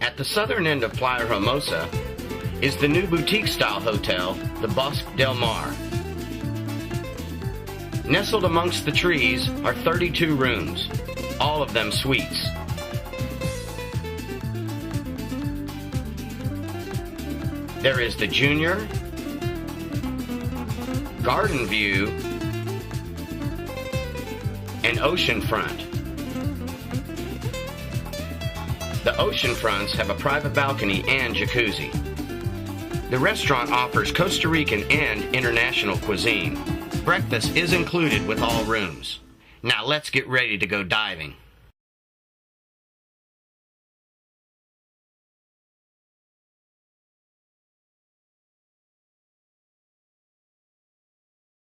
At the southern end of Playa Hermosa is the new boutique-style hotel, the Bosque del Mar. Nestled amongst the trees are 32 rooms, all of them suites. There is the Junior, Garden View, and Oceanfront. The oceanfronts have a private balcony and jacuzzi. The restaurant offers Costa Rican and international cuisine. Breakfast is included with all rooms. Now let's get ready to go diving.